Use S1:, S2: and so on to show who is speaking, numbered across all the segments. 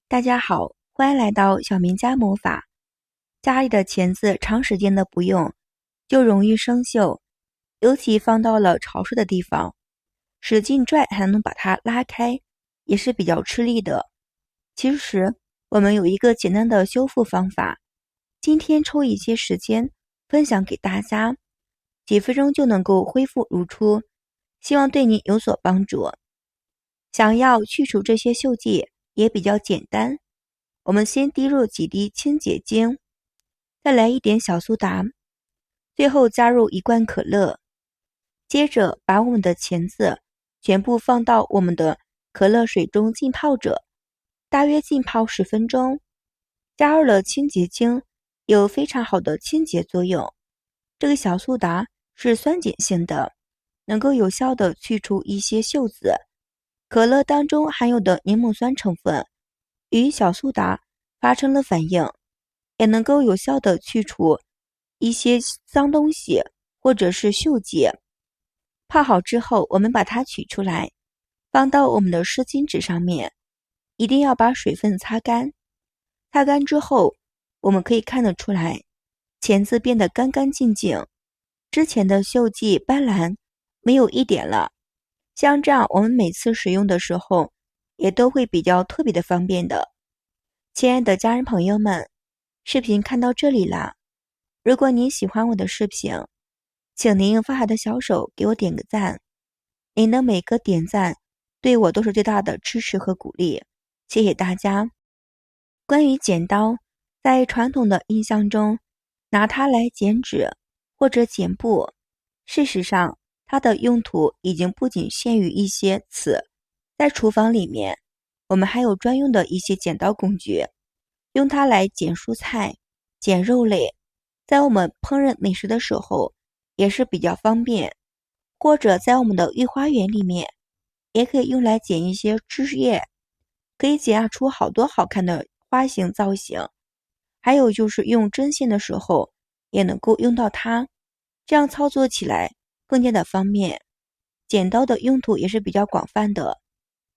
S1: 大家好，欢迎来到小明家魔法。家里的钳子长时间的不用，就容易生锈，尤其放到了潮湿的地方，使劲拽还能把它拉开，也是比较吃力的。其实我们有一个简单的修复方法，今天抽一些时间分享给大家，几分钟就能够恢复如初，希望对你有所帮助。想要去除这些锈迹也比较简单，我们先滴入几滴清洁精，再来一点小苏打，最后加入1罐可乐。接着把我们的钳子全部放到我们的可乐水中浸泡着，大约浸泡10分钟。加入了清洁精，有非常好的清洁作用。这个小苏打是酸碱性的，能够有效的去除一些锈渍。可乐当中含有的柠檬酸成分与小苏打发生了反应，也能够有效的去除一些脏东西或者是锈迹。泡好之后，我们把它取出来，放到我们的湿巾纸上面，一定要把水分擦干。擦干之后，我们可以看得出来，钳子变得干干净净，之前的锈迹斑斓没有一点了。像这样，我们每次使用的时候，也都会比较特别的方便的。亲爱的家人朋友们，视频看到这里啦，如果您喜欢我的视频，请您用发财的小手给我点个赞，您的每个点赞对我都是最大的支持和鼓励，谢谢大家。关于剪刀，在传统的印象中，拿它来剪纸或者剪布，事实上它的用途已经不仅限于一些刺。在厨房里面，我们还有专用的一些剪刀工具，用它来剪蔬菜、剪肉类，在我们烹饪美食的时候也是比较方便。或者在我们的御花园里面，也可以用来剪一些枝叶，可以剪出好多好看的花形造型。还有就是用针线的时候也能够用到它，这样操作起来更加的方便。剪刀的用途也是比较广泛的，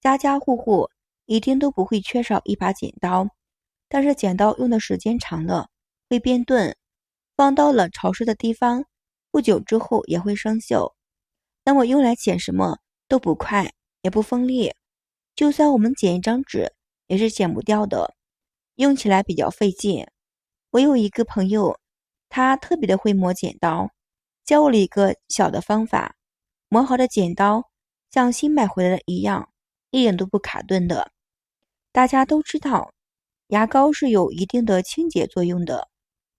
S1: 家家户户一定都不会缺少一把剪刀。但是剪刀用的时间长了会变钝，放到了潮湿的地方，不久之后也会生锈。那么用来剪什么都不快也不锋利，就算我们剪一张纸也是剪不掉的，用起来比较费劲。我有一个朋友，他特别的会磨剪刀，教我了一个小的方法，磨好的剪刀像新买回来的一样，一点都不卡顿的。大家都知道，牙膏是有一定的清洁作用的，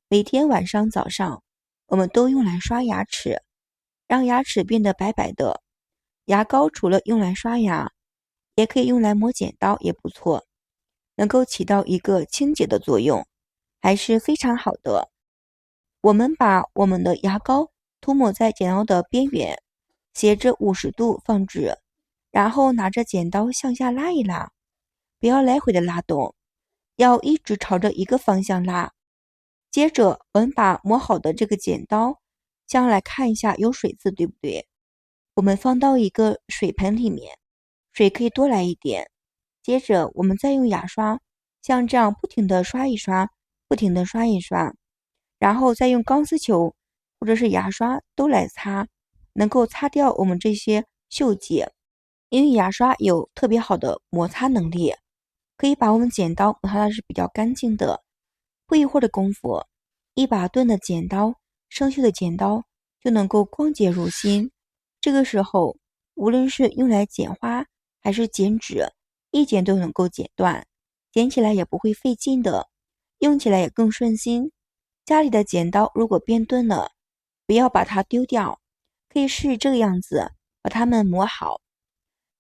S1: 每天晚上早上我们都用来刷牙齿，让牙齿变得白白的。牙膏除了用来刷牙，也可以用来磨剪刀，也不错，能够起到一个清洁的作用，还是非常好的。我们把我们的牙膏涂抹在剪刀的边缘，斜着50度放置，然后拿着剪刀向下拉一拉，不要来回的拉动，要一直朝着一个方向拉。接着我们把磨好的这个剪刀将来看一下有水渍对不对，我们放到一个水盆里面，水可以多来一点。接着我们再用牙刷像这样不停的刷一刷，不停的刷一刷，然后再用钢丝球或者是牙刷都来擦，能够擦掉我们这些锈迹。因为牙刷有特别好的摩擦能力，可以把我们剪刀摩擦的是比较干净的。不一会儿的功夫，一把钝的剪刀、生锈的剪刀就能够光洁如新。这个时候，无论是用来剪花还是剪纸，一剪都能够剪断，剪起来也不会费劲的，用起来也更顺心。家里的剪刀如果变钝了，不要把它丢掉，可以试这个样子把它们磨好。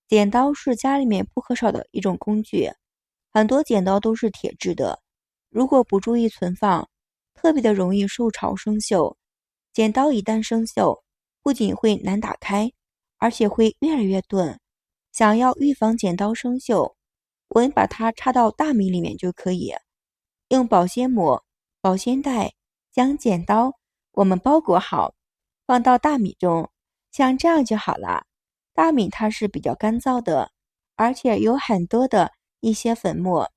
S1: 剪刀是家里面不可少的一种工具，很多剪刀都是铁质的，如果不注意存放，特别的容易受潮生锈。剪刀一旦生锈，不仅会难打开，而且会越来越钝。想要预防剪刀生锈，我们把它插到大米里面就可以，用保鲜膜、保鲜袋将剪刀我们包裹好，放到大米中，像这样就好了。大米它是比较干燥的，而且有很多的一些粉末，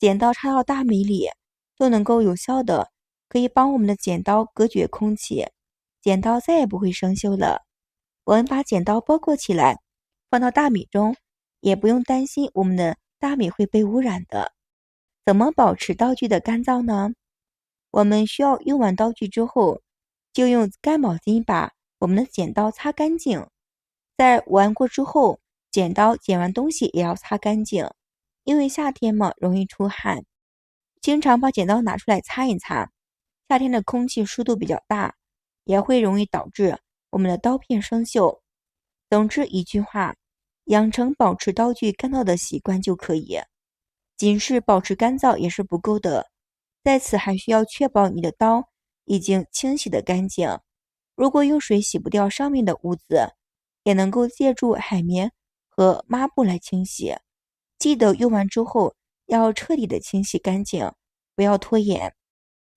S1: 剪刀插到大米里，就能够有效的可以帮我们的剪刀隔绝空气，剪刀再也不会生锈了。我们把剪刀包裹起来，放到大米中，也不用担心我们的大米会被污染的。怎么保持刀具的干燥呢？我们需要用完刀具之后，就用干毛巾把我们的剪刀擦干净。在玩过之后，剪刀剪完东西也要擦干净，因为夏天嘛，容易出汗。经常把剪刀拿出来擦一擦，夏天的空气湿度比较大，也会容易导致我们的刀片生锈。总之一句话，养成保持刀具干燥的习惯就可以。仅是保持干燥也是不够的，在此还需要确保你的刀已经清洗得干净。如果用水洗不掉上面的污渍，也能够借助海绵和抹布来清洗。记得用完之后要彻底的清洗干净，不要拖延。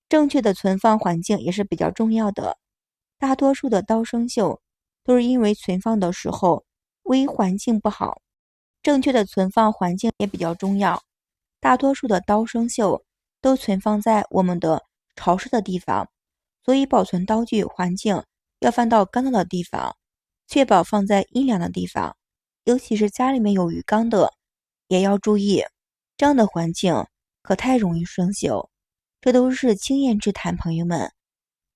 S1: 正确的存放环境也是比较重要的。大多数的刀生锈都是因为存放的时候微环境不好，正确的存放环境也比较重要。大多数的刀生锈都存放在我们的潮湿的地方，所以保存刀具环境要放到干燥的地方，确保放在阴凉的地方。尤其是家里面有鱼缸的，也要注意，这样的环境可太容易生锈。这都是经验之谈，朋友们。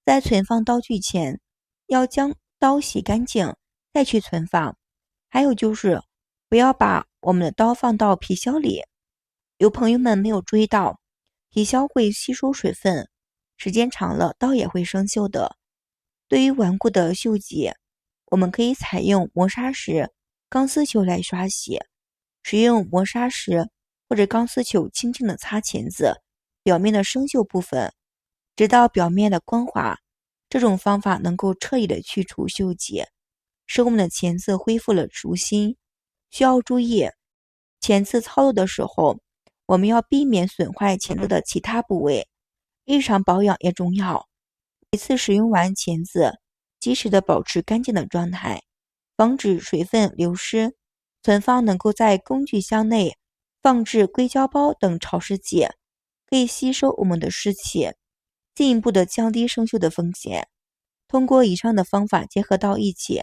S1: 在存放刀具前，要将刀洗干净，再去存放。还有就是，不要把我们的刀放到皮削里。有朋友们没有注意到，皮削会吸收水分，时间长了刀也会生锈的。对于顽固的锈迹，我们可以采用磨砂石、钢丝球来刷洗。使用磨砂石或者钢丝球轻轻的擦钳子表面的生锈部分，直到表面的光滑。这种方法能够彻底的去除锈迹，使我们的钳子恢复了熟心。需要注意，钳子操作的时候，我们要避免损坏钳子的其他部位。日常保养也重要，每次使用完钳子，及时的保持干净的状态，防止水分流失。存放能够在工具箱内放置硅胶包等潮湿剂，可以吸收我们的湿气，进一步的降低生锈的风险。通过以上的方法结合到一起，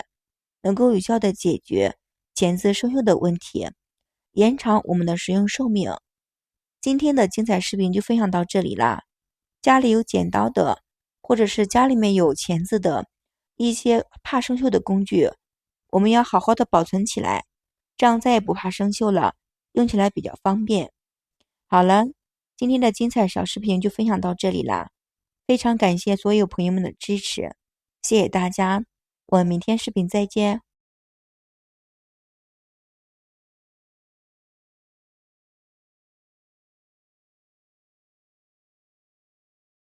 S1: 能够有效的解决钳子生锈的问题，延长我们的使用寿命。今天的精彩视频就分享到这里啦。家里有剪刀的，或者是家里面有钳子的一些怕生锈的工具，我们要好好的保存起来，这样再也不怕生锈了，用起来比较方便。好了，今天的精彩小视频就分享到这里啦，非常感谢所有朋友们的支持，谢谢大家，我们明天视频再见。